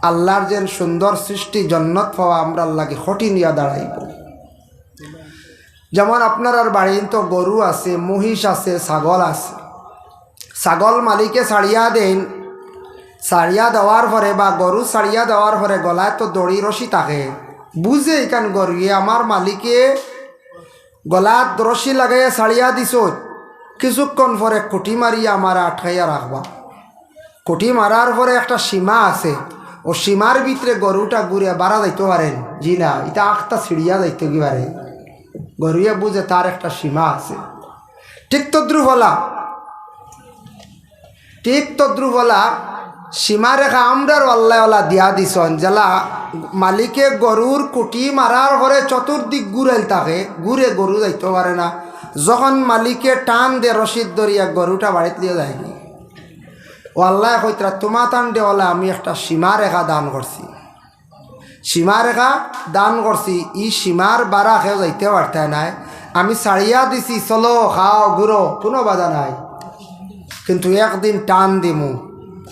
আল্লাহর যেন সুন্দর সৃষ্টি জন্নত পাওয়া আমরা আল্লাহকে কঠিন ইয়া দাঁড়াইব। যেমন আপনার আর বাড়ির তো গরু আছে, মহিষ আছে, ছাগল আছে। ছাগল মালিকে ছাড়িয়া দেন, ছাড়িয়া দেওয়ার পরে বা গরু ছাড়িয়া দেওয়ার পরে গলায় তো দড়ি রশি থাকে, বুঝে এখান গরুয়ে আমার মালিকে গলাত রশি লাগাইয়া ছাড়িয়া দিছ, কিছুক্ষণ পরে কুটি মারিয়া আমার আটকাইয়া রাখবা। কুটি মারার পরে একটা সীমা আছে, ও সীমার ভিতরে গরুটা ঘুরে বাড়া যাইতে পারেন, জি না, এটা আখটা ছিড়িয়া যাইতে কি পারে। গরুয়ে বুঝে তার একটা সীমা আছে। ঠিক তদ্রুফলা সীমা রেখা আমরার আল্লাহ দিয়া দিছন, জেলা মালিকে গরুর কুটি মারার পরে চতুর্দিক ঘুরাইল থাকে, ঘুরে গরু যাইতে পারে না। যখন মালিকে টান দে রশিদ ধরিয়া গরুটা বাড়িতে দিয়ে যায়নি, ও আল্লাহ কইতরা তোমা টান দেওয়ালা আমি একটা সীমা রেখা দান করছি, সীমা রেখা দান করছি, ই সীমার বাড়া খেয়ে যাইতে পারতে নাই, আমি ছাড়িয়া দিছি, চলো খাও ঘুরো, কোনো বাধা নাই। কিন্তু একদিন টান দিমু,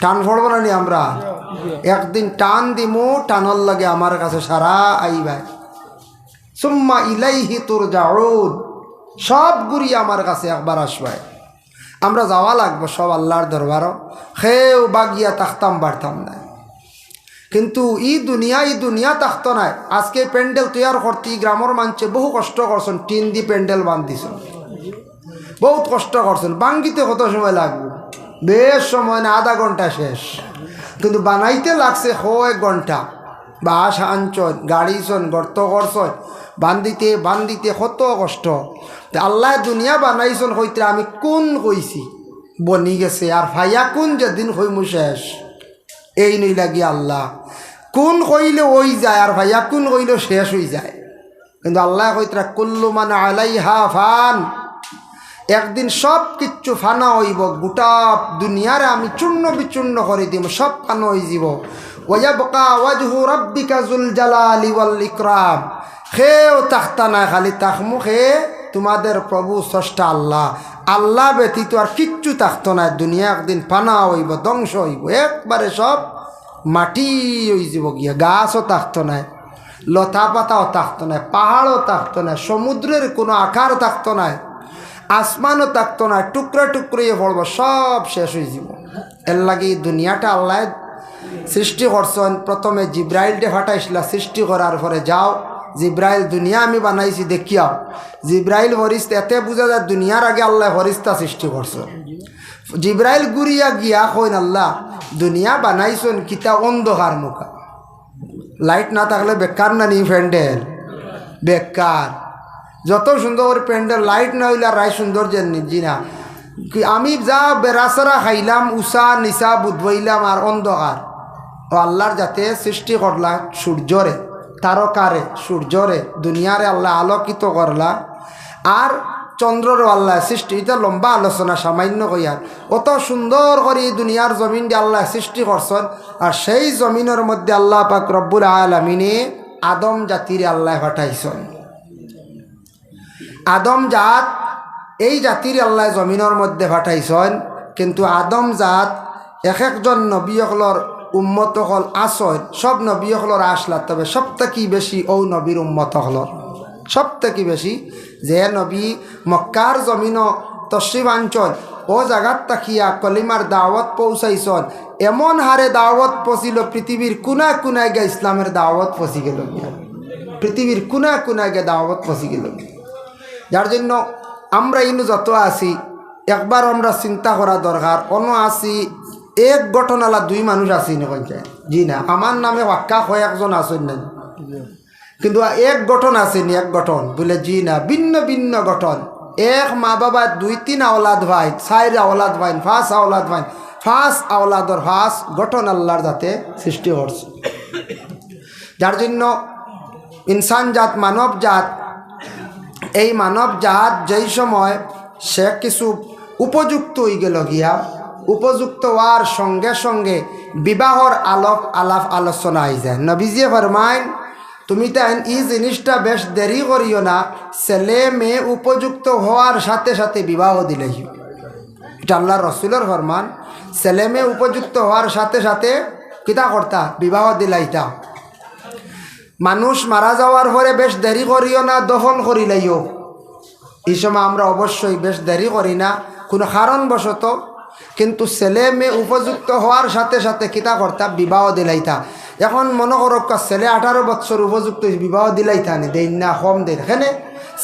টান পড়ব না নি আমরা, একদিন টান দিমু, টানর লাগে আমার কাছে সারা আইবাই, সুম্মা ইলাইহি তুরজাউন, সব ঘুরি আমার কাছে একবার আসবাই। আমরা যাওয়া লাগবো সব আল্লাহর দরবারও, খেয়েও বাগিয়া তাকতাম বাড়তাম না। কিন্তু ই দুনিয়া থাকতো নাই। আজকে প্যান্ডেল তৈয়ার করতে গ্রামের মানুষে বহু কষ্ট করছেন, টিন দি প্যান্ডেল বান্ধিছেন, বহুত কষ্ট করছেন। বাঙ্গিতে কত সময় লাগবে? বেশ সময় না, আধা ঘন্টা শেষ। কিন্তু বানাইতে লাগছে 1 ঘন্টা। বাঁশ আনছন, গাড়িছন, গর্ত করছন, বান্ধিতে কত কষ্ট। আল্লাহ দুনিয়া বানাইছন হইতে আমি কোন কইছি বনি গেছে, আর ভাইয়া কোন যেদিন হইমু শেষ, এই নই লাগি আল্লাহ কোন কইলে ওই যায়, আর ভাইয়া কোন কইলে শেষ হয়ে যায়। কিন্তু আল্লাহ কইতরা কুল্লু মান আলাইহা ফান, একদিন সব কিচ্ছু ফানা হইব, গোটা দুনিয়ারে আমি চূর্ণ বিচূর্ণ করে দিব, সব ফানা হয়ে যাব। ওয়ায়াবকা ওয়াজহু রাব্বিকা যুল জালালি ওয়াল ইকরাম, খেও তাখতা না, খালি তাকমু খে তোমাদের প্রভু স্রষ্টা আল্লাহ, আল্লাহ ব্যতীত আর কিচ্ছু থাকতো না। দুনিয়া একদিন ফানা হইব, ধ্বংস হইব, একবারে সব মাটি হয়ে যাব গিয়া, গাছও থাকতো না, লতা পাতাও থাকতো না, পাহাড়ও থাকতো না, সমুদ্রের কোনো আকার থাকতো না, আসমানও থাকতো না, টুকরা টুকরিয়ে পড়ব, সব শেষ হয়ে যাব। এর লাগে দুনিয়াটা আল্লাহ সৃষ্টি করছেন। প্রথমে জিব্রাইলটে ফাটাইছিলা, সৃষ্টি করার পরে যাও জিব্রাইল দুনিয়া আমি বানাইছি দেখিয়াও। জিব্রাইল ফরিস্তা, এতে বোঝা যায় দুনিয়ার আগে আল্লাহ ফরিস্তা সৃষ্টি করছেন। জিব্রাইল গুরিয়া গিয়া কইন আল্লাহ দুনিয়া বানাইছেন কিতা অন্ধকার মুখা, লাইট না থাকলে বেকার না নি প্যান্ডেল, বেকার। যত সুন্দর প্যান্ডেল, লাইট না হইলে রায় সুন্দর জেনি জি না। আমি যা বেড়াচারা খাইলাম, উষা নিশা বুধবইলাম, আর অন্ধকার। ও আল্লাহর যাতে সৃষ্টি করলা সূর্যরে, তারকারে, সূর্যরে দুনিয়ারে আল্লাহ আলোকিত করলা, আর চন্দ্ররও আল্লাহ সৃষ্টি। এটা লম্বা আলোচনা, সামান্য কইয়ার। অত সুন্দর করে দুনিয়ার জমিন দিয়ে আল্লাহ সৃষ্টি করছেন। আর সেই জমিনের মধ্যে আল্লাহ পাক রব্বুল আলামিনে আদম জাতির আল্লাহ পাঠাইছেন। আদম জাত, এই জাতির আল্লাহ জমিনের মধ্যে পাঠাইছেন। কিন্তু আদম জাত এক একজন নবী হলর উম্মত হল আসন, সব নবী হলর আসলা, তবে সবথেকে বেশি ও নবীর উম্মত হলর সবথেকে বেশি। যে নবী মক্কার জমিন তশরিফ আনছন, ও জায়গাত তাকিয়া কলিমার দাওয়াত পৌঁছাইছন, এমন হারে দাওয়াত পৌঁছিল, পৃথিবীর কোনা কোনায় গে ইসলামের দাওয়াত পৌঁছি গেল, পৃথিবীর কোনা কোনায় গে দাওয়াত পৌঁছি গেল। যার জন্য আমরা ইনু যত আছি, একবার আমরা চিন্তা করা দরকার। অন্য আছি এক গঠনালা 2 মানুষ আছি না, জি না, আমার নামে ওয়াক্কা কয়েকজন আসেন না, কিন্তু এক গঠন আসেনি, এক গঠন বলে জি না, ভিন্ন ভিন্ন গঠন। এক মা বাবা 2-3 আওলাদ ভাই, 4 আওলাদ ভাই, 5 আওলাদ ভাই, 5 আওলাদর 5 গঠন আল্লাহর যাতে সৃষ্টি করছে। যার জন্য ইনসান জাত, মানব জাত, এই মানব জাত যেই সময় সে কিছু উপযুক্ত হয়ে গেল গিয়া, উপযুক্ত হওয়ার সঙ্গে সঙ্গে বিবাহর আলাপ আলোচনা হয়ে যায়। নবীজিয়ে ফরমাইন তুমি তাই এই জিনিসটা বেশ দেরি করিও না, ছেলে মেয়ে উপযুক্ত হওয়ার সাথে সাথে বিবাহ দিলেই। এটা আল্লাহ রসুলের ফরমান। ছেলে মেয়ে উপযুক্ত হওয়ার সাথে সাথে কিতা করতা বিবাহ দিলাইতা মানুষ মারা যাওয়ার পরে বেশ দেরি করিও না দফন করিলাইও এই সময় আমরা অবশ্যই বেশ দেরি করি না কোনো কারণবশত কিন্তু ছেলে মেয়ে উপযুক্ত হওয়ার সাথে সাথে কিতা করতা বিবাহ দিলাইতা এখন মনে করো ছেলে 18 বছর উপযুক্ত বিবাহ দিলাইতা নি দেই না কম দেন এখানে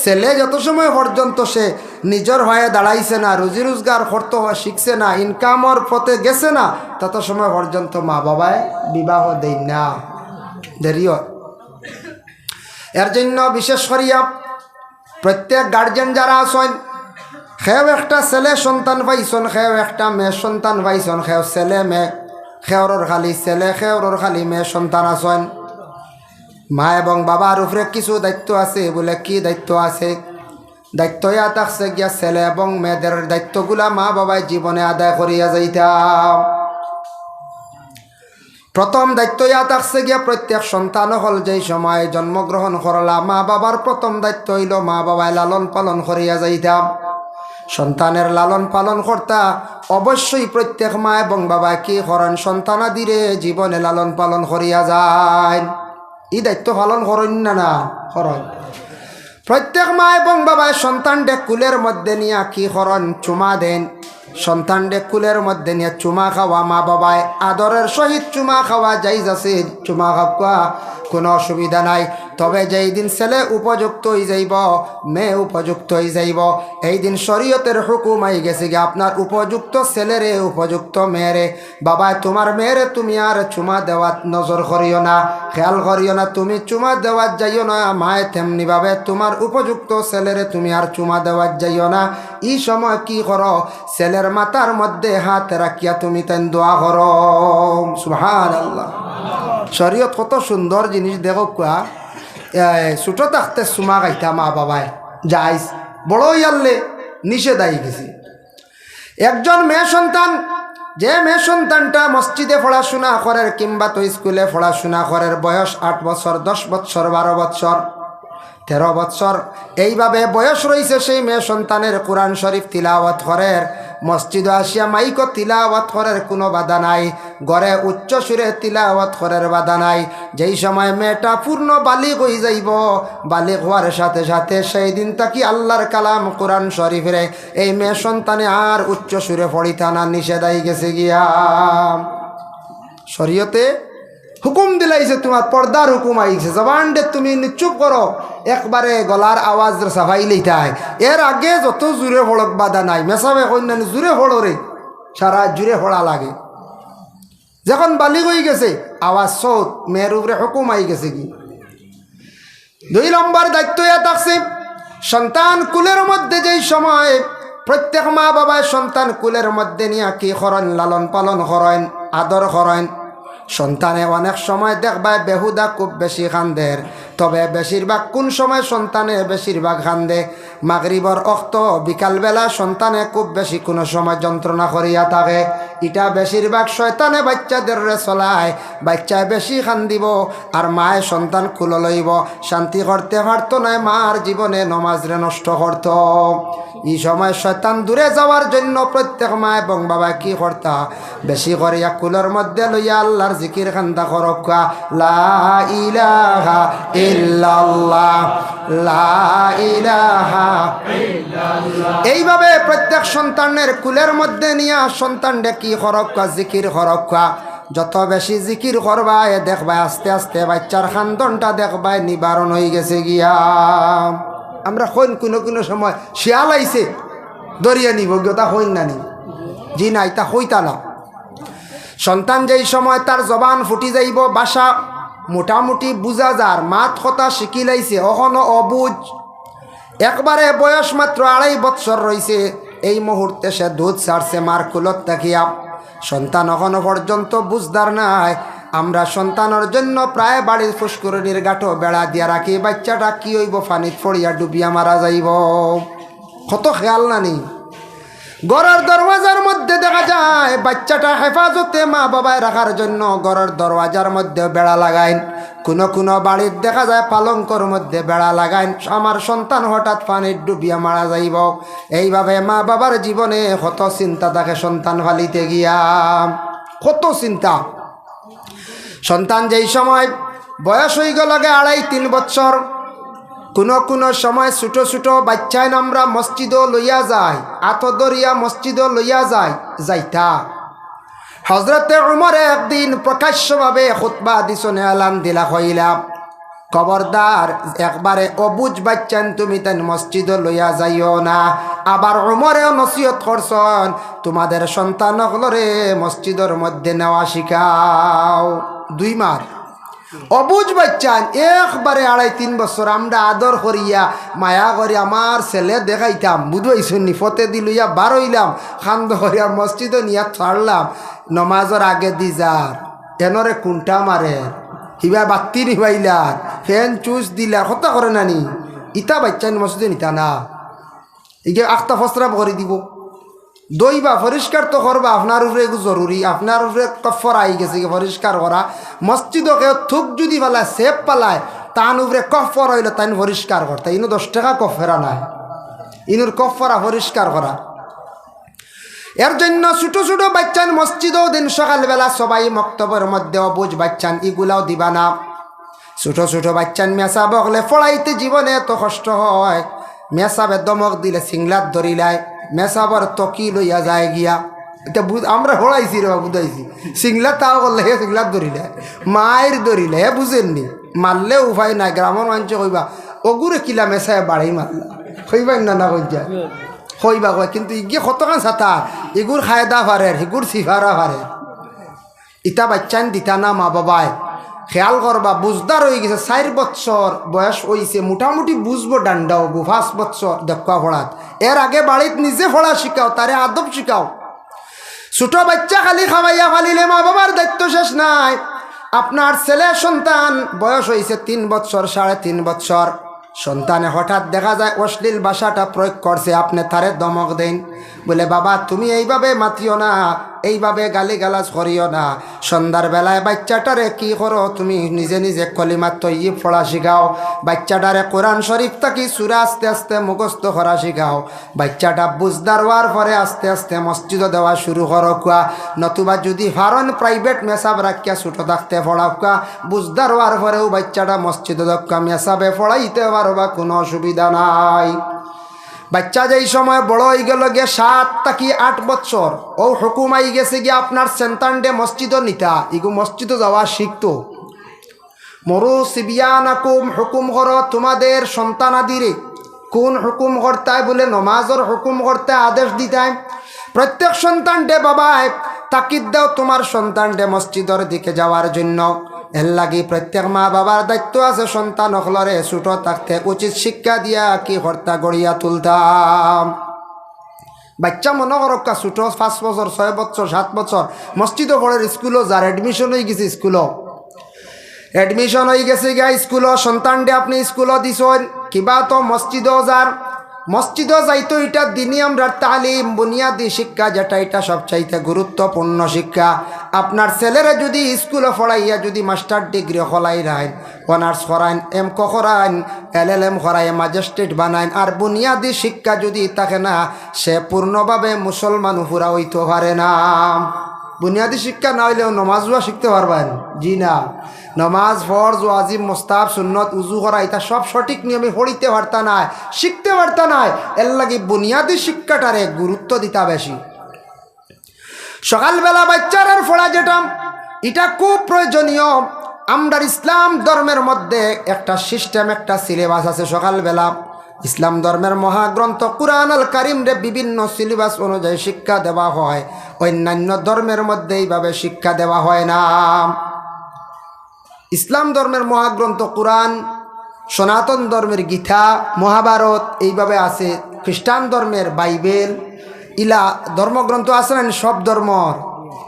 ছেলে যত সময় পর্যন্ত সে নিজের হয়ে দাঁড়াইছে না রুজি রোজগার করতে শিখছে না ইনকামর পথে গেছে না তত সময় পর্যন্ত মা বাবায় বিবাহ দেই না দেরি হয় এর জন্য বিশেষ করিয়া প্রত্যেক গার্জেন যারা আছেন খেও একটা ছেলে সন্তান পাইছন খেও একটা মেয়ে সন্তান পাইছন খেও ছেলে মেয়ে খেওরর খালি ছেলে খেওরর খালি মেয়ে সন্তান আছেন মা এবং বাবার উপরে কিছু দায়িত্ব আছে বলে কি দায়িত্ব আছে দায়িত্ব ইয়াত আছে গিয়া ছেলে এবং মেয়েদের দায়িত্বগুলা মা বাবায় জীবনে আদায় করিয়া যাইতাম প্রথম দায়িত্ব ইয়াত আছে গিয়া প্রত্যেক সন্তান হল যেই সময় জন্মগ্রহণ করলা মা বাবার প্রথম দায়িত্ব হইল মা বাবায় লালন পালন করিয়া যাইতাম সন্তানের লালন পালন কর্তা অবশ্যই প্রত্যেক মা এবং বাবা কি করেন সন্তানাদিরে জীবনে লালন পালন করিয়া যায় এই দায়িত্ব পালন করেন না করেন প্রত্যেক মা এবং বাবায় সন্তানডে কুলের মধ্যে নিয়ে কি করেন চুমা দেন সন্তানডে কুলের মধ্যে নিয়ে চুমা খাওয়া মা বাবায় আদরের সহিত চুমা খাওয়া যাইজ আছে চুমা খাওয়া কোনো অসুবিধা নাই তবে যেই দিন ছেলে উপযুক্ত হয়ে যাইব মেয়ে উপযুক্ত হয়ে যাইব এই দিন শরীয়তের হুকুম আই গেছে কি আপনার উপযুক্ত ছেলেরে উপযুক্ত মেয়েরে বাবা তোমার মেয়েরে তুমি আর চুমা দেওয়াত নজর করিও না খেয়াল করিও না তুমি চুমা দেওয়াত যাইও না মায়ে তেমনিভাবে তোমার উপযুক্ত ছেলেরে তুমি আর চুমা দেওয়াত যাইও না এই সময় কি করো ছেলের মাথার মধ্যে হাত রাখিয়া তুমি তেন দোয়া করো সুবহানাল্লাহ শরীয়ত কত সুন্দর জিনিস দেখো কুয়া ছোট থাকতে চুমা খাইতা মা বাবায় যাইস বড় ইয়ারলে নিষেধ আই গেছি একজন মেয়ে সন্তান যে মেয়ে সন্তানটা মসজিদে পড়াশোনা করের কিংবা তো স্কুলে পড়াশোনা করের বয়স 8 বছর 10 বছর 12 বছর 13 বছর এইভাবে বয়স রয়েছে সেই মেয়ে সন্তানের কোরআন শরীফ তিলাওয়াত করের মসজিদে আসিয়া মাইক তিলাওয়াত করার কোনো বাধা নাই ঘরে উচ্চ সুরে তিলাওয়াত করার বাধা নাই যেই সময় মেয়েটা পূর্ণ বালিগ হয়ে যাইব বালিগ হওয়ার সাথে সাথে সেই দিন তাকি আল্লাহর কালাম কোরআন শরীফরে এই মেয়ে সন্তানে আর উচ্চ সুরে পড়িতা না নিষেধ আই গেছে গিয়া শরীয়তে হুকুম দিলাইছে তোমার পর্দার হুকুম আইছে জবান দে তুমি চুপ করো একবারে গলার আওয়াজ সাফাই লইতাই এর আগে যত জুড়ে ফড়ক বাধা নাই মেসাবে কন্যা জুড়ে ফড়ো রে সারা জুড়ে ফড়া লাগে যখন বালিগ হয়ে গেছে আওয়াজ সৌত মেয়ের উপরে হুকুম আই গেছে কি 2 নম্বর দায়িত্ব এ থাকছে সন্তান কুলের মধ্যে যেই সময় প্রত্যেক মা বাবায় সন্তান কুলের মধ্যে নিয়ে কি করেন লালন পালন করেন আদর করেন সন্তানে অনেক সময় দেখবা বেহুদা খুব বেশি কান্দের তবে বেশিরভাগ কোন সময় সন্তানে বেশিরভাগ কান্দে মাগরিবর অক্ত বিকালবেলা সন্তানে খুব বেশি কোনো সময় যন্ত্রণা করিয়া থাকে এটা বেশিরভাগ শয়তানে বাচ্চাদের চলায় বাচ্চায় বেশি কান্দিব আর মায়ে সন্তান কুলো লইব শান্তি করতে পারতো না মার জীবনে নমাজরে নষ্ট করত এই সময় শয়তান দূরে যাওয়ার জন্য প্রত্যেক মা এবং বাবা কি করতা বেশি করিয়া কুলোর মধ্যে লইয়া আল্লাহর জিকির খান্দা করকা লা ইলাহা ইল্লাল্লাহ লা ইলাহা ইল্লাল্লাহ এইভাবে প্রত্যেক সন্তানের কুলের মধ্যে নিয়া সন্তানকে কি করকা জিকির করকা যত বেশি জিকির করবা দেখবা আস্তে আস্তে বাচ্চার খান্দনটা দেখবা নিবারণ হয়ে গেছে গিয়া আমরা হইন কোনো কোনো সময় শিয়াল আইছে দরিয়া নিব তা হইন না নি জি নাই তা হইতা না সন্তান যেই সময় তার জবান ফুটি যাইব বাসা মোটামুটি বুঝা যার মাত কথা শিখি লাইছে অহনো অবুঝ একবারে বয়স মাত্র 2.5 বছর রয়েছে এই মুহূর্তে সে দুধ ছাড়ছে মার কুলত তাকিয়া সন্তান এখনো পর্যন্ত বুঝদার নাই আমরা সন্তানের জন্য প্রায় বাড়ির ফুসকুরনির গাঁটো বেড়া দিয়া রাখি বাচ্চাটা কি হইব পানিত পড়িয়া ডুবিয়া মারা যাইব কত খেয়াল নানি ঘরের দরওয়াজার মধ্যে দেখা যায় বাচ্চাটা হেফাজতে মা বাবায় রাখার জন্য ঘরের দরওয়াজার মধ্যে বেড়া লাগাইন কোনো কোনো বাড়ির দেখা যায় পালঙ্কর মধ্যে বেড়া লাগাইন আমার সন্তান হঠাৎ পানির ডুবিয়া মারা যাইব এইভাবে মা বাবার জীবনে কত চিন্তা থাকে সন্তান ফালিতে গিয়া কত চিন্তা সন্তান যেই সময় বয়স হয়ে গেল 2.5-3 বছর, কোনো সময় ছোটো ছোটো বাচ্চায় আমরা মসজিদও লইয়া যায়, আতদরিয়া মসজিদও লইয়া যায় যাইতা। হজরতে উমরে একদিন প্রকাশ্যভাবে খুতবা দিছনে এলান দিলা হইলা, খবরদার একবারে অবুজ বাচ্চান তুমি তাই মসজিদও লইয়া যাইও না। আবার উমরেও নসিহত করছেন, তোমাদের সন্তানগুলোরে মসজিদের মধ্যে নেওয়া শিখাও। 2 মাস অবুজ বাচ্চান একবারে 2.5-3 বছর আমরা আদর করিয়া মায়া করি আমার ছেলে দেখাইতাম, বুঝাইছনি ফতে দিলইয়া বার হইলাম, খান্দ করিয়া মসজিদে নিয়া ছাড়লাম, নমাজের আগে দি যার এনরে কুন্টা মারে হিবা বাত্তি নিবাইলার ফ্যান চুজ দিলা হত্যা করে নানি, ইটা বাচ্চান মসজিদে নিতা না, ইগে আখতা ফসরাব করে দিব। দইবা পরিষ্কার তো করবা, আপনার উপরে এগুলো জরুরি, আপনার উপরে কফর আই গেছে পরিষ্কার করা। মসজিদকে থুক যদি পালায় সেপ পালায় তান উপরে কফর হইলে তাই পরিষ্কার করতে, ইনু 10 টাকা কফেরা নাই, ইনুর কফরা পরিষ্কার করা। এর জন্য ছোটো ছোটো বাচ্চান মসজিদও দিন সকালবেলা সবাই মক্তবের মধ্যে অবুজ বাচ্চান এগুলাও দিবা না। ছোটো ছোটো বাচ্চান মেসা বকলে পড়াইতে জীবনে এত কষ্ট হয়, মেসাবে দমক দিলে সিংলাত ধরিলায়, মেসাবার তকি লইয়া যায় গিয়া। এটা আমরা হড়াইছি রে বুঝাইছি, সিংলাত তাও করলে হে সিংলাত ধরিলে মায়ের ধরিলে হে বুঝেননি, মারলে উপায় নাই। গ্রামের মানুষ কইবা অগুরে কিলা মেসায় বাড়াই মারলা, কইবা না কইয়া কইবা কয়, কিন্তু ইগে কতখান ছাতা এগুর খায়দা পারের এগুর সিফারা পারের। ইটা বাচ্চান দিতা না মা বাবায়, খেয়াল করবা বুঝদার হয়ে গেছে, 4 বছর বয়স হয়েছে, মোটামুটি বুঝবো ডান্ডাও 5 বছর দেখা পড়াত। এর আগে বাড়িত নিজে পড়া শিখাও, তারে আদব শিখাও। ছোট বাচ্চা খালি খাওয়াইয়া ফালিলে মা বাবার দায়িত্ব শেষ নাই। আপনার ছেলে সন্তান বয়স হয়েছে 3 বছর 3.5 বছর, সন্তানে হঠাৎ দেখা যায় অশ্লীল ভাষাটা প্রয়োগ করছে, আপনি তারে দমক দেন, বলে বাবা তুমি এইভাবে মাতিও না, এইভাবে গালিগালাজ করিও না। সন্ধ্যার বেলায় বাচ্চাটারে কি করো তুমি নিজে নিজে কলিমাত তৈয়ব পড়া শিখাও, বাচ্চাটারে কোরআন শরীফ থাকি সূরা আস্তে আস্তে মুখস্থ করা শিখাও। বাচ্চাটা বুঝদার হওয়ার পরে আস্তে আস্তে মসজিদে দেওয়া শুরু করো কুয়া, নতুবা যদি ফারন প্রাইভেট মেসাব রাখিয়া ছোটো থাকতে পড়াও কুয়া, বুঝদার হওয়ার পরেও বাচ্চাটা মসজিদে দক্কা মেসাবে পড়াইতে পারবা, কোনো অসুবিধা নাই। বাচ্চা যেই সময় বড় হয়ে গেল গিয়ে 7 থেকে 8 বছর, ও হুকুম আই গেছে গিয়ে আপনার সন্তানডে মসজিদও নিতা, ইগু মসজিদে যাওয়া শিখতো। মরু সিবিয়ানাকুম, হুকুম করো তোমাদের সন্তানাদিরে। কোন হুকুম করতায় বলে নমাজের হুকুম করতে আদেশ দিতায়। প্রত্যেক সন্তানডে বাবায় তাকিদ দাও তোমার সন্তানডে মসজিদের দিকে যাওয়ার জন্য। এর লাগি প্রত্যেক মা বাবার দায়িত্ব আছে সন্তান হলরে ছোট থাকতে উচিত শিক্ষা দিয়া কি হর্তা গড়িয়া তুলতাম। বাচ্চা মনে করক্কা ছোট 5 বছর 6 বছর 7 বছর মসজিদও পড়ে, স্কুলও যার এডমিশন হয়ে গেছে, স্কুলও এডমিশন হয়ে গেছে গিয়া স্কুলও সন্তানডে আপনি স্কুলও দিছেন, কিবা তো মসজিদও যার, মসজিদও যাইতো। এটা দিনই আমরা তালিম বুনিয়াদী শিক্ষা, যেটা এটা সবচাইতে গুরুত্বপূর্ণ শিক্ষা। আপনার ছেলেরা যদি স্কুলে পড়াইয়া যদি মাস্টার ডিগ্রি হলাই রাইন, অনার্স করাইন, এম.ক করাইন, LLM করাই, ম্যাজিস্ট্রেট বানাইন, আর বুনিয়াদী শিক্ষা যদি থাকে না, সে পূর্ণভাবে মুসলমান পুরা হইতে পারে না। বুনিয়াদী শিক্ষা না হইলেও নমাজও শিখতে পারবেন, জি না। নমাজ ফরজ ওয়াজিব মুস্তাহাব সুন্নত উজু করা এটা সব সঠিক নিয়মে পড়িতে পারতা নাই, শিখতে পারতা নাই। এর লাগি বুনিয়াদী শিক্ষাটারে গুরুত্ব দিতা বেশি। সকালবেলা বাচ্চারার পড়া যেটা এটা খুব প্রয়োজনীয়। আমরার ইসলাম ধর্মের মধ্যে একটা সিস্টেম, একটা সিলেবাস আছে। সকালবেলা ইসলাম ধর্মের মহাগ্রন্থ কুরআন আল কারিম রে বিভিন্ন সিলেবাস অনুযায়ী শিক্ষা দেওয়া হয়, অন্যান্য ধর্মের মধ্যে এইভাবে শিক্ষা দেওয়া হয় না। ইসলাম ধর্মের মহাগ্রন্থ কুরআন, সনাতন ধর্মের গীতা মহাভারত এইভাবে আছে, খ্রিস্টান ধর্মের বাইবেল, ইলা ধর্মগ্রন্থ আছে না সব ধর্মর।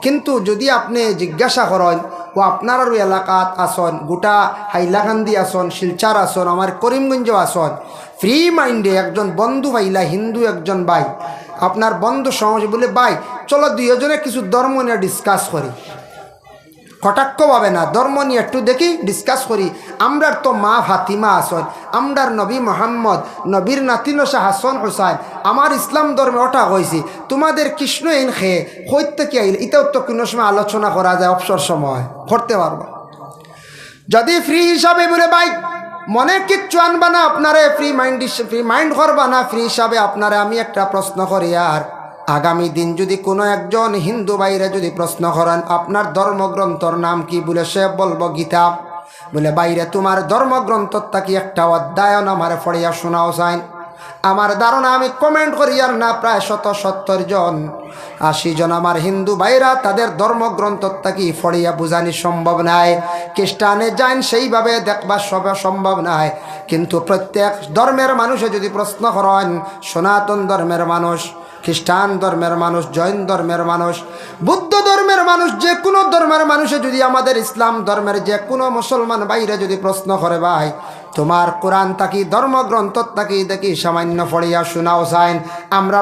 কিন্তু যদি আপনি জিজ্ঞাসা করেন ও আপনার এলাকাত আসন, গোটা হাইলাকান্দি আসন, শিলচার আসন, আমার করিমগঞ্জ আসন, ফ্রি মাইন্ডে একজন বন্ধু পাইলা, হিন্দু একজন ভাই, আপনার বন্ধু সমাজ বলে ভাই চলো দুইজনে কিছু ধর্ম নিয়ে ডিসকাস করি, কটাক্ষ পাবে না, ধর্ম নিয়ে একটু দেখি ডিসকাস করি। আমরার তো মা ফাতিমা আসন, আমরার নবী মোহাম্মদ, নবীর নাতিনসা হাসন হুসাইন, আমার ইসলাম ধর্মে ওটা হয়েছি, তোমাদের কৃষ্ণ এন খেয়ে হইতে কি আইলে, এটাও তো কোনো সময় আলোচনা করা যায়, অবসর সময় করতে পারবো। যদি ফ্রি হিসাবে বলে ভাই মনে কিচ্ছু আনবা না, আপনারে ফ্রি মাইন্ড করবা না, ফ্রি হিসাবে আপনারে আমি একটা প্রশ্ন করি। আর আগামী দিন যদি কোনো একজন হিন্দু বাইরে যদি প্রশ্ন করেন আপনার ধর্মগ্রন্থর নাম কি, বলে সে বলবো গীতা, বলে বাইরে তোমার ধর্মগ্রন্থর কি একটা অধ্যায়ন আমার পড়িয়া শোনাও চাই। আমার ধারণা আমি কমেন্ট করি আর না প্রায় 70 জন 80 জন আমার হিন্দু ভাইরা তাদের ধর্মগ্রন্থটা কি ফড়িয়া বুঝানি সম্ভব নাই। খ্রিস্টানে যান সেইভাবে দেখবার সব সম্ভব নাই। কিন্তু প্রত্যেক ধর্মের মানুষে যদি প্রশ্ন করেন, সনাতন ধর্মের মানুষ, খ্রিস্টান ধর্মের মানুষ, জৈন ধর্মের মানুষ, বুদ্ধ ধর্মের মানুষ, যে কোনো ধর্মের মানুষে যদি আমাদের ইসলাম ধর্মের যে কোনো মুসলমান বাইরে যদি প্রশ্ন করে ভাই তোমার কোরআন তাকি ধর্মগ্রন্থ তাকি দেখি সামান্য পড়িয়া শোনাও চাইন, আমরা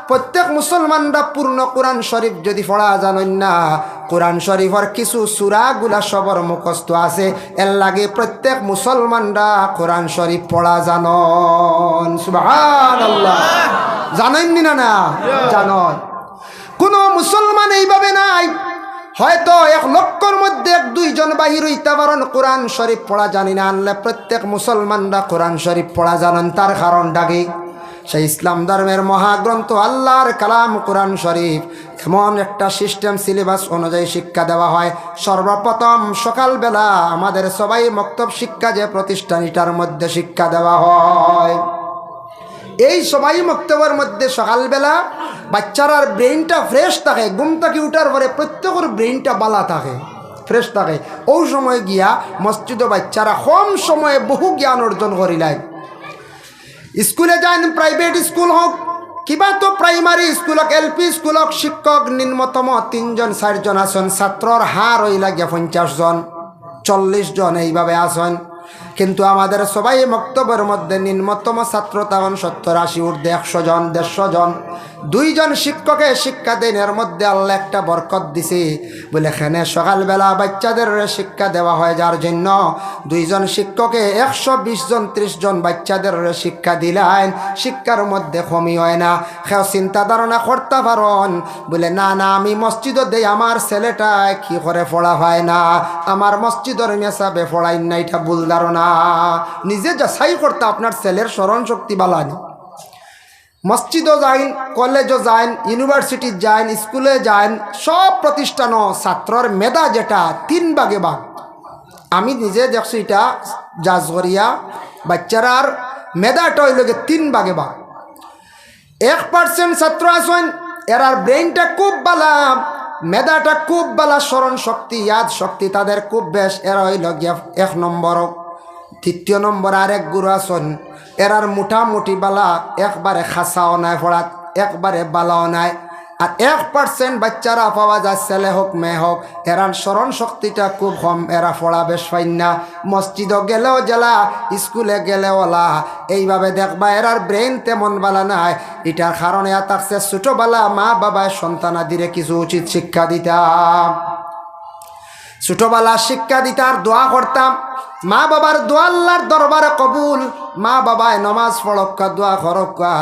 প্রত্যেক মুসলমানরা পূর্ণ কোরআন শরীফ যদি পড়া জানেন না, কোরআন শরীফের কিছু সূরাগুলা সবর মুখস্থ আছে, এর লাগে প্রত্যেক মুসলমানরা কোরআন শরীফ পড়া জানন। সুবহানাল্লাহ, জানেননি না? না জানন। কোন মুসলমান এইভাবে নাই, হয়তো 1 লক্ষর মধ্যে 1-2 জন বাহির হইতে পারেন কোরআন শরীফ পড়া জানি না। আনলে প্রত্যেক মুসলমানরা কোরআন শরীফ পড়া জানেন। তার কারণটা কি? সেই ইসলাম ধর্মের মহাগ্রন্থ আল্লাহর কালাম কোরআন শরীফ এমন একটা সিস্টেম সিলেবাস অনুযায়ী শিক্ষা দেওয়া হয়। সর্বপ্রথম সকালবেলা আমাদের সবাই মক্তব শিক্ষা যে প্রতিষ্ঠানটার মধ্যে শিক্ষা দেওয়া হয়, এই সবাই মক্তবের মধ্যে সকালবেলা বাচ্চারার ব্রেইনটা ফ্রেশ থাকে, ঘুম থেকে উঠার পরে প্রত্যেকের ব্রেইনটা বালা থাকে, ফ্রেশ থাকে। ওই সময় গিয়া মসজিদে বাচ্চারা কম সময়ে বহু জ্ঞান অর্জন করিলাই। স্কুলে যান, প্রাইভেট স্কুল হোক কিবা তো প্রাইমারি স্কুল হোক, এলপি স্কুল হোক, শিক্ষক নিম্নতম 3 জন 4 জন আসন, ছাত্রর হার হই লাগে 50 জন 40 জন এইভাবে আসন। কিন্তু আমাদের সবাই মক্তবের মধ্যে নিম্নতম ছাত্র তখন 70-80 ঊর্ধ্বে 100 জন 150 জন। 2 জন শিক্ষকে শিক্ষা দেন, এর মধ্যে আল্লাহ একটা বরকত দিছে, বলে এখানে সকালবেলা বাচ্চাদের শিক্ষা দেওয়া হয়, যার জন্য 2 জন শিক্ষকে 120 জন 30 জন বাচ্চাদের শিক্ষা দিলেন, শিক্ষার মধ্যে কমি হয় না। কেউ চিন্তা ধারণা করতে পারেন বলে না আমি মসজিদে দেই, আমার ছেলেটা কি করে পড়া হয় না, আমার মসজিদের মেসাবে পড়াই না, এটা ভুল ধারণা। নিজে যাচাই করতে আপনার ছেলের স্মরণ শক্তি বালানি। মসজিদও যাইন, কলেজও যাইন, ইউনিভার্সিটি যাইন, স্কুলে যাইন, সব প্রতিষ্ঠানও ছাত্রর মেধা যেটা 3 ভাগে ভাগ। আমি নিজে দেখছি এটা জাজগরিয়া বাচ্চারার মেধাটা হইল 3 ভাগে ভাগ। 1% ছাত্র আছেন এরার ব্রেইনটা খুব বালা, মেধাটা খুব বালা, স্মরণ শক্তি ইয়াদ শক্তি তাদের খুব বেশ, এরা হইল গিয়া 1 নম্বর। 3 নম্বর আরেক গুরু আসন, এরার মোটামুটি বালা, একবারে খাসাও নাই পড়াত, একবারে বালাও নাই। আর 1% বাচ্চারা পাওয়া যায়, ছেলে হোক মেয়ে হোক, এরার স্মরণ শক্তিটা খুব কম, এরা পড়া বেশ পাইন না। মসজিদও গেলেও জেলা, স্কুলে গেলেও ওলা, এইভাবে দেখবা এরার ব্রেইন তেমন বালা নাই। এটার কারণে থাকছে ছোটোবেলা মা বাবায় সন্তানাদিরে কিছু উচিত শিক্ষা দিতাম, ছোটবেলা শিক্ষা দিতার, দোয়া করতাম। মা বাবার দোয়া আল্লাহর দরবারে কবুল। মা বাবায় নমাজ পড়ক্কা, দোয়া করক্কা।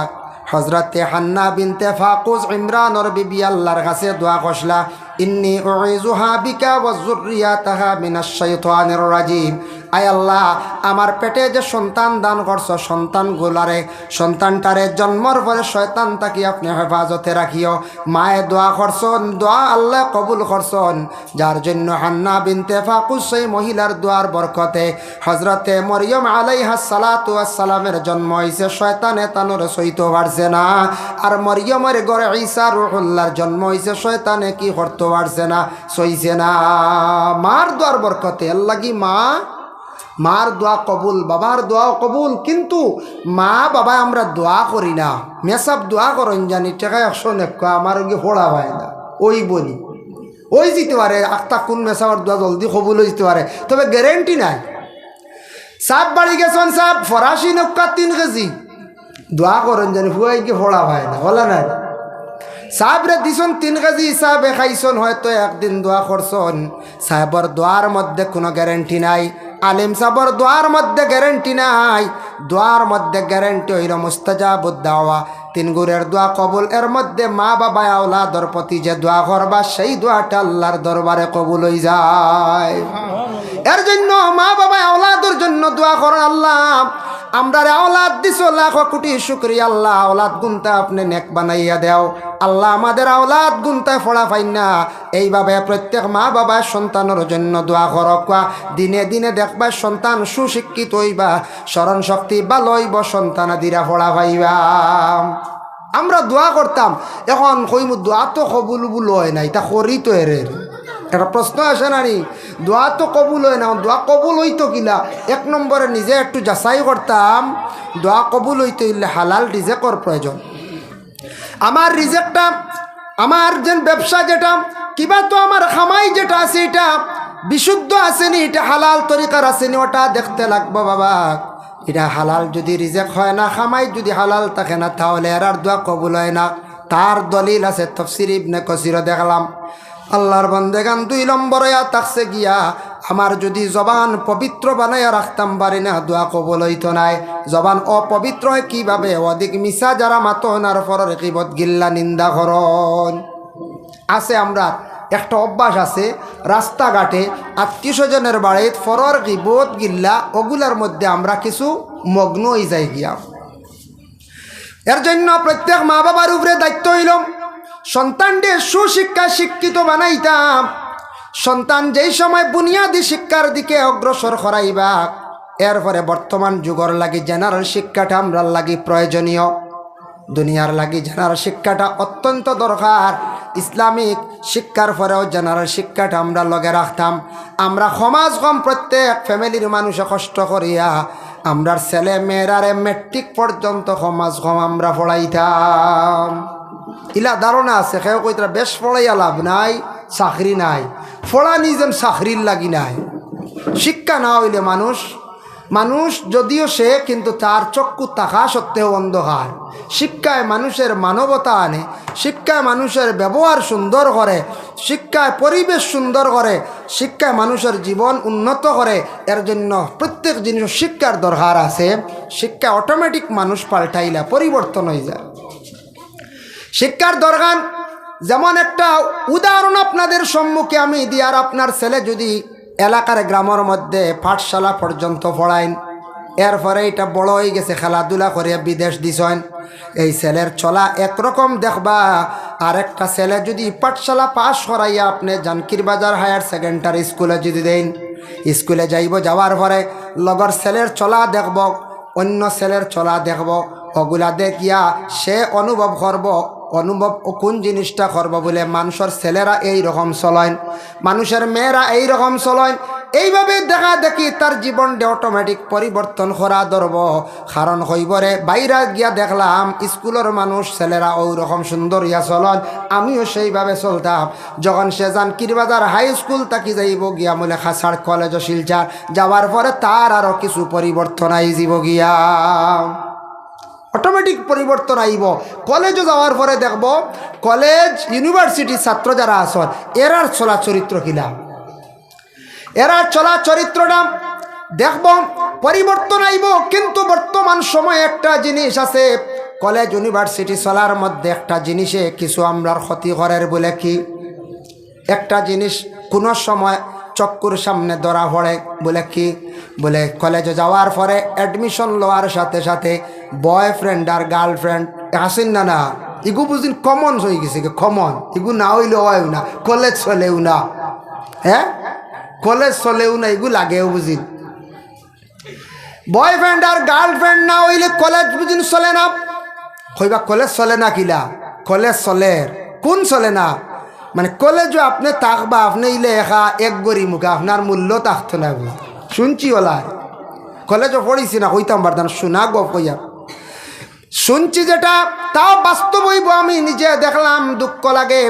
হজরতে হান্না বিনতে ফাকুজ ইমরানর বিবি আল্লাহর কাছে দোয়া করলা, ইন্নী উইযুহা বিকা ওয়া যুররিয়াতাহা মিনাশ শাইতানির রাজিম। আয় আল্লাহ, আমার পেটে যে সন্তান দান করছো, সন্তানটারে জন্মর পরে শয়তান তাকে আপনি হেফাজতে রাখিও। মায়ে দোয়া করছন, দোয়া আল্লাহ কবুল করছন, যার জন্য হান্না বিনতে ফাকুজ সেই মহিলার দোয়ার বরকতে হজরতে মরিয়ম আলাইহাস সালাতু ওয়াস সালামের জন্ম হয়েছে। শয়তানে তানোর সইতে পারছে না। আর মরিয়মের ঘরে ঈসা রুহুল্লাহর জন্ম হয়েছে, শয়তানে কি করতে পারছে না, সইছে না। মার দোয়ার বরকতে আল্লাহি মার দোয়া কবুল, বাবার দোয়াও কবুল। কিন্তু মা বাবা আমরা দোয়া করি না, মেসাব দোয়া করেন জানি টাকা 100 নেক আমার ফোড়া হয় না, ওই বলি ওই যেতে পারে আক্তা কোন মেসাবার দোয়া জলদি কবুল হয়ে যেতে পারে, তবে গ্যারেন্টি নাই। সাপ বাড়ি গেছেন, সাপ ফরাসি নক্কা 3 কেজি দোয়া করেন জানি হুয়াই গিয়ে ফোড়া হয় না, বলে না। সাহেবরে দিছন 3 কেজি, সাহেবে খাইছন, হয়তো একদিন দোয়া করছন। সাহেবর দোয়ার মধ্যে কোনো গ্যারেন্টি নাই। আলিম সাহেবর দোয়ার মধ্যে গ্যারেন্টি নাই। দোয়ার মধ্যে গ্যারেন্টি হইল মুস্তাজাবুদ দাওয়া, 3 গুরের দোয়া কবুল। এর মধ্যে মা বাবা আওলাদর প্রতি যে দোয়া করবা, সেই দোয়াটা আল্লাহর দরবারে কবুল হয়ে যায়। দোয়া করেন, আল্লাহ আমরা আওলাদ দিছো, লাখ কোটি শুকরিয়া আল্লাহ, আওলাদ গুনতা আপনি নেক বানাইয়া দেও আল্লাহ, আমাদের আওলাদ গুনতায় ফোড়া পাই না। এইভাবে প্রত্যেক মা বাবা সন্তানের জন্য দোয়া করক। দিনে দিনে দেখবা সন্তান সুশিক্ষিত হইবা, স্মরণ শক্তি ভালো হইব, সন্তান দিরা ফোড়া পাইবা। আমরা দোয়া করতাম, এখন কইমু দোয়া তো কবুল হয় নাই, তা করি তো এর একটা প্রশ্ন আসে না নি? দোয়া তো কবুল হয় না, দোয়া কবুল হইতো কিনা? এক নম্বরে নিজে একটু যাচাই করতাম, দোয়া কবুল হইতে হইলে হালাল রিজেকর প্রয়োজন। আমার রিজেকটা, আমার যে ব্যবসা যেটা কিবা তো আমার খামাই যেটা আছে এটা বিশুদ্ধ আসেনি, এটা হালাল তরিকার আসেনি, ওটা দেখতে লাগবো বাবা। এটা হালাল যদি রিজেক হয় না, খামাই যদি হালাল থাকে না, তাহলে এর আর দোয়া কবুল হয় না। তার দলিল আছে তাফসীর ইবনে কাসির দেখলাম, আল্লাহর বান্দেগান 2 নম্বরে থাকছে গিয়া, আমার যদি জবান পবিত্র বানাইয়া রাখতাম পারি না, দোয়া কবুল হইতো নাই। জবান অপবিত্র হয় কিভাবে? অধিক মিশা যারা মাতনার পরের গীবত গিল্লা নিন্দা করন আছে। আমরা একটা অভ্যাস আছে, রাস্তাঘাটে আত্মীয় স্বজনের বাড়িত ফরর গীবত গিল্লা ওগুলার মধ্যে আমরা কিছু মগ্ন হয়ে যাই গিয়া। এর জন্য প্রত্যেক মা বাবার উপরে দায়িত্ব হইল সন্তানদের সুশিক্ষায় শিক্ষিত বানাইতাম। সন্তান যেই সময় বুনিয়াদী শিক্ষার দিকে অগ্রসর করাইবা, এরপরে বর্তমান যুগর লাগি জেনারেল শিক্ষাটা আমরা লাগি প্রয়োজনীয়। দুনিয়ার লাগি জেনারেল শিক্ষাটা অত্যন্ত দরকার। ইসলামিক শিক্ষার পরেও জেনারেল শিক্ষাটা আমরা লগে রাখতাম। আমরা সমাজ কম প্রত্যেক ফ্যামিলির মানুষে কষ্ট করিয়া আমরার ছেলে মেয়েরারে মেট্রিক পর্যন্ত সমাজ কম আমরা পড়াইতাম। ইলা ধারণা আছে, কেউ কইতা বেশ পড়াইয়া লাভ নাই, চাকরি নাই। পড়া নিজের চাকরির লাগি নাই। শিক্ষা না হইলে মানুষ যদিও সে, কিন্তু তার চক্ষু থাকা সত্ত্বেও অন্ধকার। শিক্ষায় মানুষের মানবতা আনে, শিক্ষায় মানুষের ব্যবহার সুন্দর করে, শিক্ষায় পরিবেশ সুন্দর করে, শিক্ষায় মানুষের জীবন উন্নত করে। এর জন্য প্রত্যেক জিনিস শিক্ষার দরকার আছে। শিক্ষা অটোমেটিক মানুষ পাল্টাইলা পরিবর্তন হয়ে যায়। শিক্ষার দরকার যেমন একটা উদাহরণ আপনাদের সম্মুখে আমি দিয়ার, আপনার ছেলে যদি এলাকার গ্রামের মধ্যে পাঠশালা পর্যন্ত পড়াইন, এরপরে এটা বড় হয়ে গেছে, খেলাধুলা করে বিদেশ দিছেন, এই ছেলের চলা একরকম দেখবা। আর একটা ছেলে যদি পাঠশালা পাশ করাইয়া আপনি জানকির বাজার হায়ার সেকেন্ডারি স্কুলে যদি দেন, স্কুলে যাইব, যাওয়ার পরে লগর ছেলের চলা দেখব, অন্য ছেলের চলা দেখব, ওগুলা দেখিয়া সে অনুভব করব, কোন জিনিসটা করব বলে মানুষের ছেলেরা এই রকম চলেন, মানুষের মেয়েরা এই রকম চলেন। এইভাবে দেখা দেখি তার জীবনটা অটোমেটিক পরিবর্তন করা ধরব। কারণ হইবরে বাইরে গিয়া দেখলাম স্কুলের মানুষ ছেলেরা ওই রকম সুন্দর ইয়া চলন, আমিও সেইভাবে চলতাম। যখন সে জানকির বাজার হাই স্কুল তাকি যাইব গিয়া বলে খাসার কলেজ শিলচার যাওয়ার পরে তার আরও কিছু পরিবর্তন আইব গিয়া, অটোমেটিক পরিবর্তন আইব। কলেজে যাওয়ার পরে দেখব কলেজ ইউনিভার্সিটির ছাত্র যারা আসন এরার চলা চরিত্র কিনা, এরার চলা চরিত্রটা দেখব পরিবর্তন আইব। কিন্তু বর্তমান সময়ে একটা জিনিস আছে, কলেজ ইউনিভার্সিটি চলার মধ্যে একটা জিনিসে কিছু আমরার ক্ষতি করার বলে কি, একটা জিনিস কোনো সময় চক্কুর সামনে ধরা পড়ে বলে কি, বলে কলেজে যাওয়ার পরে অ্যাডমিশন লওয়ার সাথে সাথে বয়ফ্রেন্ড আর গার্লফ্রেন্ড আসেন না, না ইগু বুঝিন কমন হয়ে গেছে, কমন ইগু না হইলেও হয় না, কলেজ চলেও না, হ্যাঁ কলেজ চলেও না, এগু লাগেও বুঝিন। বয়ফ্রেন্ড আর গার্লফ্রেন্ড না হইলে কলেজ বুঝিন চলে না। হইবা কলেজ চলে না কিলা, কলেজ চলে, কোন চলে না মানে কলেজও আপনি থাকবা, আপনি ইলে একা এক গড়ি মুখে আপনার মূল্য থাকতো না। শুনছি ওলা কলেজও পড়িছি না, হইতাম পারতাম, শোনা গপ কইয়া শুনছি যেটা তাও বাস্তব হইব। আমি নিজে দেখলাম, দুঃখ লাগে।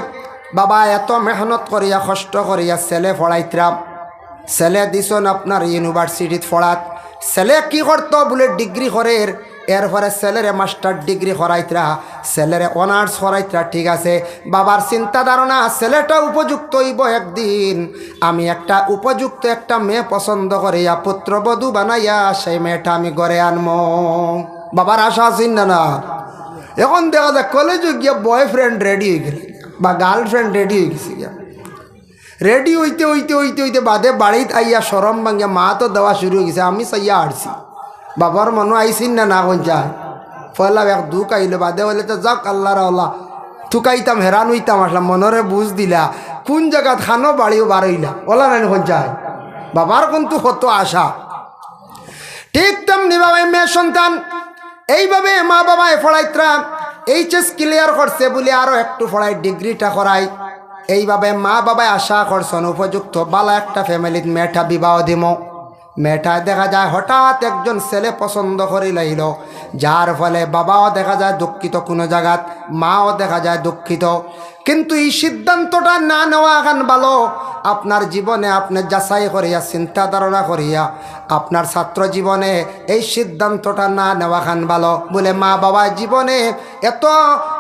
বাবা এত মেহনত করিয়া কষ্ট করিয়া ছেলে পড়াইতাম, ছেলে দিছন আপনার ইউনিভার্সিটিত পড়াত, ছেলে কি করতো বলে ডিগ্রি করে, এরপরে ছেলেরে মাস্টার ডিগ্রি করাইতরা, ছেলেরে অনার্স করাইতরা, ঠিক আছে। বাবার চিন্তা ধারণা ছেলেটা উপযুক্ত হইব, একদিন আমি একটা উপযুক্ত একটা মেয়ে পছন্দ করিয়া পুত্রবধূ বানাইয়া সেই মেয়েটা আমি ঘরে আনবো। বাবার আশা আছেন না না? এখন দেখা যায় কলেজে গিয়া বয়ফ্রেন্ড রেডি হয়ে গেলে বা গার্লফ্রেন্ড রেডি হয়ে গেছে গিয়া, রেডি হইতে হইতে হইতে হইতে বাদে বাড়িতে আইয়া সরম ভাঙ্গিয়া মা তো দেওয়া শুরু হয়ে গেছে। আমি চাইয়া আসছি, বাবার মনে আইসিন না কোন যায় পয়লা এক দুঃখ আইলো বাদে হইলে তো যাক আল্লাহর আল্লাহ থুকাইতাম হেরান হইতাম আসলাম মনরে বুঝ দিলা কোন জায়গাত খানো বাড়িও বাড়ইলা ওলা নাই কোন যায়। বাবার কিন্তু কত আশা। ঠিক তেমনি ভাবে মেয়ে সন্তান এইভাবে মা বাবায় পড়াইতরা এইচএস ক্লিয়ার করছে বলে আরো একটু পড়াই ডিগ্রিটা করাই। এইভাবে মা বাবায় আশা করছেন উপযুক্ত বালা একটা ফ্যামিলির মেয়েটা বিবাহ দিম। মেয়েটা দেখা যায় হঠাৎ একজন ছেলে পছন্দ করে লাইল, যার ফলে বাবাও দেখা যায় দুঃখিত কোনো জায়গাত, মাও দেখা যায় দুঃখিত। কিন্তু এই সিদ্ধান্তটা না নেওয়া এখন ভালো। আপনার জীবনে আপনি যাচাই করিয়া চিন্তা ধারণা করিয়া আপনার ছাত্র জীবনে এই সিদ্ধান্তটা না নেওয়া খান ভালো। বলে মা বাবা জীবনে এত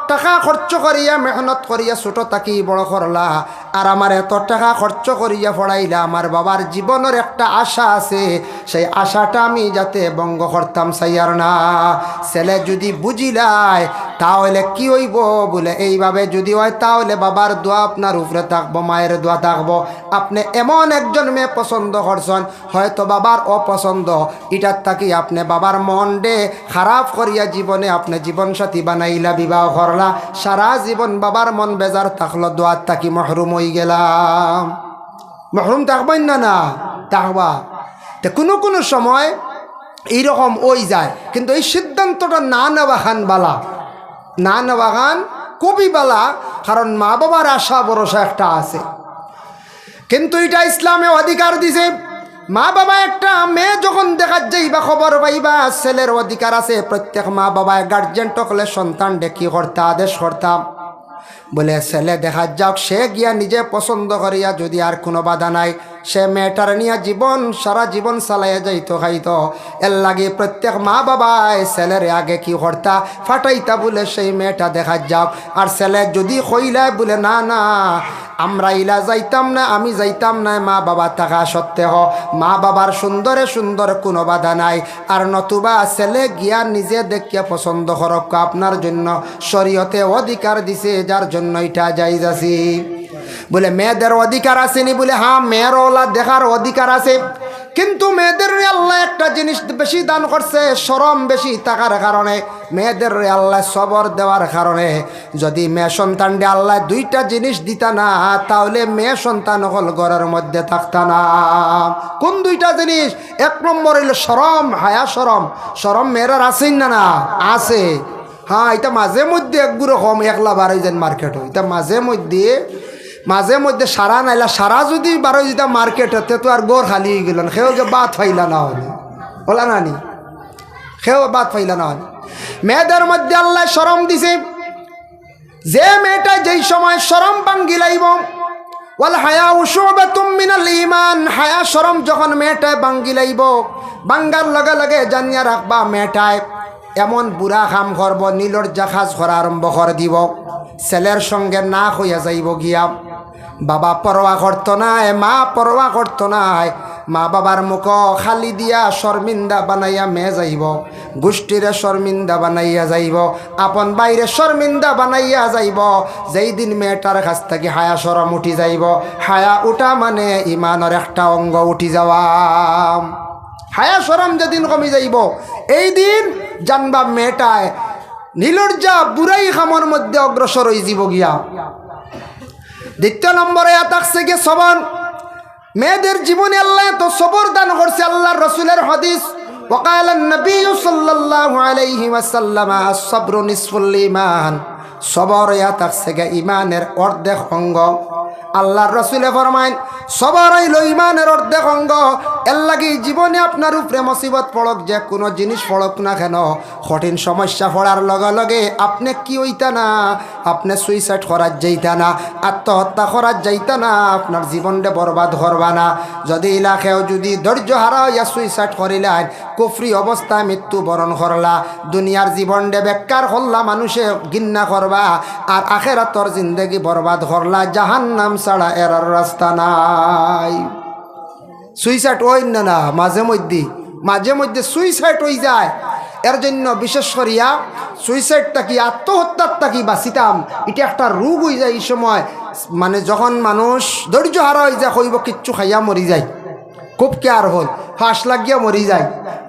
টাকা খরচ করিয়া মেহনত করিয়া ছোটো থাকি বড় করলা, আর আমার এত টাকা খরচ করিয়া পড়াইলা, আমার বাবার জীবনের একটা আশা আছে, সেই আশাটা আমি যাতে ভঙ্গ করতাম চাইয়ার না। ছেলে যদি বুঝিলায় তাহলে কি হইব বলে এইভাবে যদি হয় তাহলে বাবার দোয়া আপনার উপরে থাকবো, মায়ের দোয়া থাকবো। আপনি এমন একজন মেয়ে পছন্দ করছেন, হয়তো বাবার অপছন্দ, এটার থাকি আপনি বাবার মন ডে খারাপ করিয়া জীবনে আপনি জীবনসাথী বানাইলা, বিবাহ করলা, সারা জীবন বাবার মন বেজার থাকলো, দোয়ার থাকি মহরুম হয়ে গেলাম। মহরুম থাকবেন না থাকবা। তো কোনো সময় এইরকম ওই যায়, কিন্তু এই সিদ্ধান্তটা না নেওয়া খান বালা, না নেওয়া খান খুবই বালা। কারণ মা বাবার আশা ভরসা একটা আছে, কিন্তু এটা ইসলামে অধিকার দিছে। মা বাবা একটা মেয়ে যখন দেখা যাইবা খবর পাইবা ছেলের অধিকার আছে, প্রত্যেক মা বাবায় গার্জেন টকলে সন্তান ডেকি করতা আদেশ করতাম বলে ছেলে দেখা যাক, সে গিয়া নিজে পছন্দ করিয়া যদি আর কোনো বাধা নাই সে মেয়েটার নিয়ে জীবন সারা জীবন চালাইয়া যাইতো খাইতো। এর লাগে প্রত্যেক মা বাবায় ছেলের আগে কি করতা ফাটাইতা বলে সেই মেয়েটা দেখা যাক। আর ছেলে যদি কইলায় বলে না না আমরা ইলা যাইতাম না, আমি যাইতাম না, মা বাবা থাকা সত্ত্বেও মা বাবার সুন্দরে সুন্দর কোনো বাধা নাই। আর নতুবা ছেলে গিয়া নিজে দেখিয়া পছন্দ করক, আপনার জন্য শরীয়তে অধিকার দিছে, যার জন্য এটা জায়েজ আছে। বলে মেয়েদের অধিকার আসেনি বলে হ্যাঁ মেয়ের ওলা দেখার অধিকার আছে, কিন্তু মেয়েদের আল্লাহ একটা জিনিস বেশি দান করছে, শরম বেশি থাকার কারণে, মেয়েদের আল্লাহ সবর দেওয়ার কারণে। যদি মেয়ে সন্তানকে আল্লাহ দুইটা জিনিস দিতা না তাহলে মেয়ে সন্তান হল ঘরের মধ্যে থাকতা না। কোন দুইটা জিনিস? এক নম্বর হইল শরম, হায়া শরম। শরম মেয়েরার আছেই না না আছে। হ্যাঁ এটা মাঝে মধ্যে একগুলো কম একলা বার হয়ে যান মার্কেট, এটা মাঝে মধ্যে সারা নাইলা, সারা যদি বারো যেটা মার্কেট হতে তো আর গোর খালি হয়ে গেল, সেও যে বাদ ফাইলা না হলে ওলা নানি, সেও বাদ ফাইলা না হলে। মেয়েদের মধ্যে আল্লাহ শরম দিছে, যে মেয়েটা যেই সময় শরম ভাঙ্গি লাইব, ওয়াল হায়া শুবাতুম মিনাল ঈমান, হায়া শরম যখন মেয়েটায় ভাঙ্গি লাইব, ভাঙ্গার লগে লগে জানিয়া রাখবা মেয়েটায় এমন বুড়া কাম করব, নীলজ্জা কাজ করা আরম্ভ করে দিব। ছেলের সঙ্গে না হইয়া যাইব গিয়া, বাবা পরোয়া করতো নাই, মা পরোয়া করতো নাই, মা বাবার মুখ খালি দিয়া শর্মিন্দা বানাইয়া মেয়ে যাইব, গোষ্ঠীরে শর্মিন্দা বানাইয়া যাইব, আপন বাইরে শর্মিন্দা বানাইয়া যাইব। যেই দিন মেয়েটার কাছ থেকে হায়া শরম উঠি যাইব, হায়া উঠা মানে ইমানের একটা অঙ্গ উঠি যাওয়া। হায়া শরম যেদিন কমি যাইব এই দিন জানবা মেয়েটায় নীলজ্জা বুড়াই খামর মধ্যে অগ্রসর হয়ে যাব গিয়া। দ্বিতীয় নম্বরে থাকছে গিয়ে সবর। মেয়েদের জীবনে আল্লাহ তো সবর দান করছে। আল্লাহর রাসূলের হাদিস, ওয়াকালা নবী সাল্লাল্লাহু আলাইহি ওয়াসাল্লাম আস-সাবরু নিসফুল ঈমান, সবর থাকছে গিয়ে ইমানের অর্ধেক অঙ্গ। আল্লাহর রাসূলে ফরমায় সবর হইল ইমানের অর্ধেক অঙ্গ। এর লাগি জীবনে আপনার উপরে মুসিবত পড়ক, যে কোনো জিনিস পড়ক না কেন, কঠিন সমস্যা পড়ার লগে লগে আপনি কি হইতা না, আপনি সুইসাইড করার যাইতা না, আত্মহত্যা করার যাইতা না, আপনার জীবনটা বরবাদ করবা না। যদি ইলাকেও যদি ধৈর্য হারা হইয়া সুইসাইড করিলেন, কুফরি অবস্থায় মৃত্যুবরণ করলা, দুনিয়ার জীবনটা বেকার করলা, মানুষে ঘৃণা করবা, আর আখেরাতর জিন্দেগি বরবাদ করলা, জাহান্নাম ছাড়া এর রাস্তা নাই। সুইসাইড হই না মাঝে মধ্যে সুইসাইড হয়ে যায়। এর জন্য বিশেষ করিয়া সুইসাইড থাকি আত্মহত্যার থাকি বাঁচিতাম, এটা একটা রোগ হয়ে যায় এই সময়। মানে যখন মানুষ ধৈর্য হারা হয়ে যায়, হইব কিচ্ছু খাইয়া মরি যায়, খুব কেয়ার হল, ফাঁস লাগিয়া মরি যায়,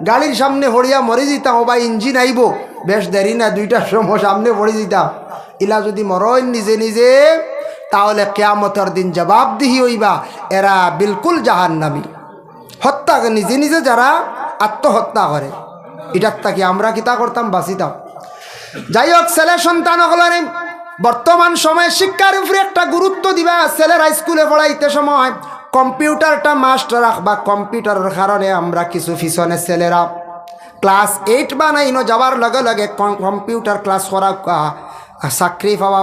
গাড়ির সামনে হরিয়া মরি যেতাম, ও বা ইঞ্জিন আইব বেশ দেরি না 2টার সময় সামনে পড়ে যেতাম। ইলা যদি মরণ নিজে নিজে, তাহলে কিয়ামতের দিন জবাবদিহি হইবা, এরা বিলকুল জাহান্নামী। হত্যা নিজে নিজে যারা আত্মহত্যা করে, এটার থাকি আমরা কিতা করতাম, বাঁচিতাম। যাই হোক, ছেলে সন্তান হলেন বর্তমান সময়ে শিক্ষার উপরে একটা গুরুত্ব দিবা। ছেলেরা স্কুলে পড়াইতে সময় কম্পিউটারটা মাস্ট রাখবা। কম্পিউটারের কারণে আমরা কিছু পিছনে ছেলেরা ক্লাস 8 বা 9 যাওয়ার লগে লগে কম্পিউটার ক্লাস করা, চাকরি পাওয়া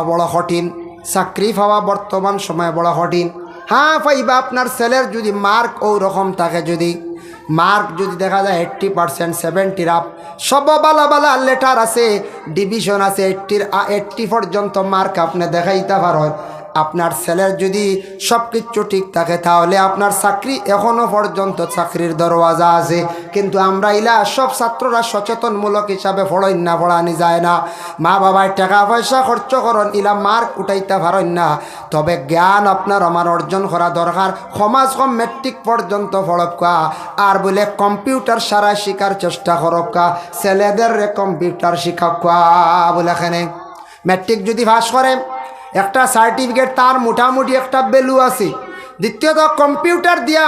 বড় কঠিন, চাকরি পাওয়া বর্তমান সময়ে বড় কঠিন। হ্যাঁ পাইবা, আপনার ছেলের যদি মার্ক ওই রকম থাকে, যদি মার্ক যদি দেখা যায় 80%, 70 আপ, সব বালা বালা লেটার আছে, ডিভিশন আছে, 80 পর্যন্ত মার্ক আপনি দেখাইতে পারেন, আপনার ছেলের যদি সব কিছু ঠিক থাকে, তাহলে আপনার চাকরি এখনও পর্যন্ত চাকরির দরওয়াজা আছে। কিন্তু আমরা ইলা সব ছাত্ররা সচেতনমূলক হিসাবে পড়াই না, পড়ানি যায় না। মা বাবার টাকা পয়সা খরচ করেন, ইলা মার্ক উঠাইতে পারেন না। তবে জ্ঞান আপনার আমার অর্জন করা দরকার। সমাজ কম মেট্রিক পর্যন্ত পড়কা, আর বলে কম্পিউটার সারা শিকার চেষ্টা করকা, ছেলেদের কম্পিউটার শিক্ষা বলে এখানে মেট্রিক যদি পাস করে একটা সার্টিফিকেট, তার মোটামুটি একটা ভ্যালু আছে। দ্বিতীয়ত কম্পিউটার দিয়া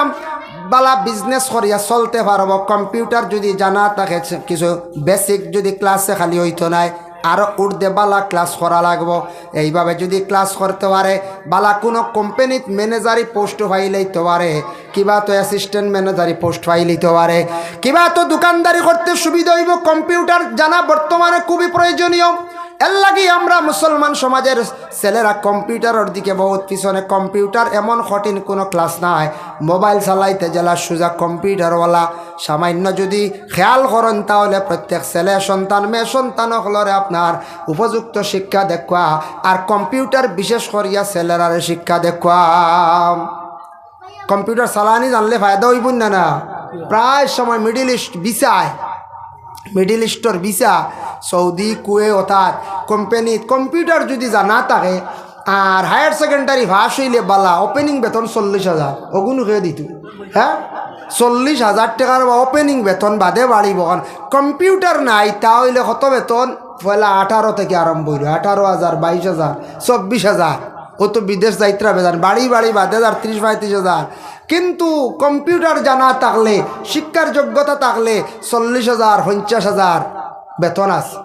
বালা বিজনেস করিয়া চলতে পারব। কম্পিউটার যদি জানা থাকে, কিছু বেসিক যদি ক্লাসে খালি হইতো নাই, আরও উর্দে বালা ক্লাস করা লাগবো। এইভাবে যদি ক্লাস করতে পারে, বালা কোনো কোম্পানিত ম্যানেজারি পোস্ট পাইলেইতে পারে, কিবা তো অ্যাসিস্ট্যান্ট ম্যানেজারি পোস্ট পাইলেইতে পারে, কিবা তো দোকানদারি করতে সুবিধা হইব। কম্পিউটার জানা বর্তমানে খুবই প্রয়োজনীয়। এর লাগি আমরা মুসলমান সমাজের ছেলেরা কম্পিউটারের দিকে বহুত পিছনে। কম্পিউটার এমন কঠিন কোনো ক্লাস নাই, মোবাইল চালাইতে জেলা সোজা কম্পিউটারওয়ালা। সামান্য যদি খেয়াল করেন, তাহলে প্রত্যেক ছেলে সন্তান মেয়ে সন্তান হলরে আপনার উপযুক্ত শিক্ষা দেখুয়া, আর কম্পিউটার বিশেষ করিয়া ছেলেরারে শিক্ষা দেখুয়া। কম্পিউটার চালানি জানলে ফায়দা হইব না। না প্রায় সময় মিডিল ইস্ট ভিসায়, মিডিল ইস্টর ভিসা, সৌদি কুয়ে অর্থাৎ কোম্পানি কম্পিউটার যদি জানা থাকে, আর হায়ার সেকেন্ডারি ভাস হইলে বালা ওপেনিং বেতন 40,000 অগুন হয়ে দিত। হ্যাঁ 40,000 টাকার ওপেনিং বেতন বাদে বাড়িব। কম্পিউটার নাই, তাহলে কত বেতন? পয়লা 18 থেকে আরম্ভ হইল, 18,000, 22,000, 24,000। ও তো বিদেশ যাইত্রা বেজান, বাড়ি বাড়ি বাদে 30-35,000। কিন্তু কম্পিউটার জানা থাকলে, শিক্ষার যোগ্যতা থাকলে 40,000, 50,000 বেতন আছে।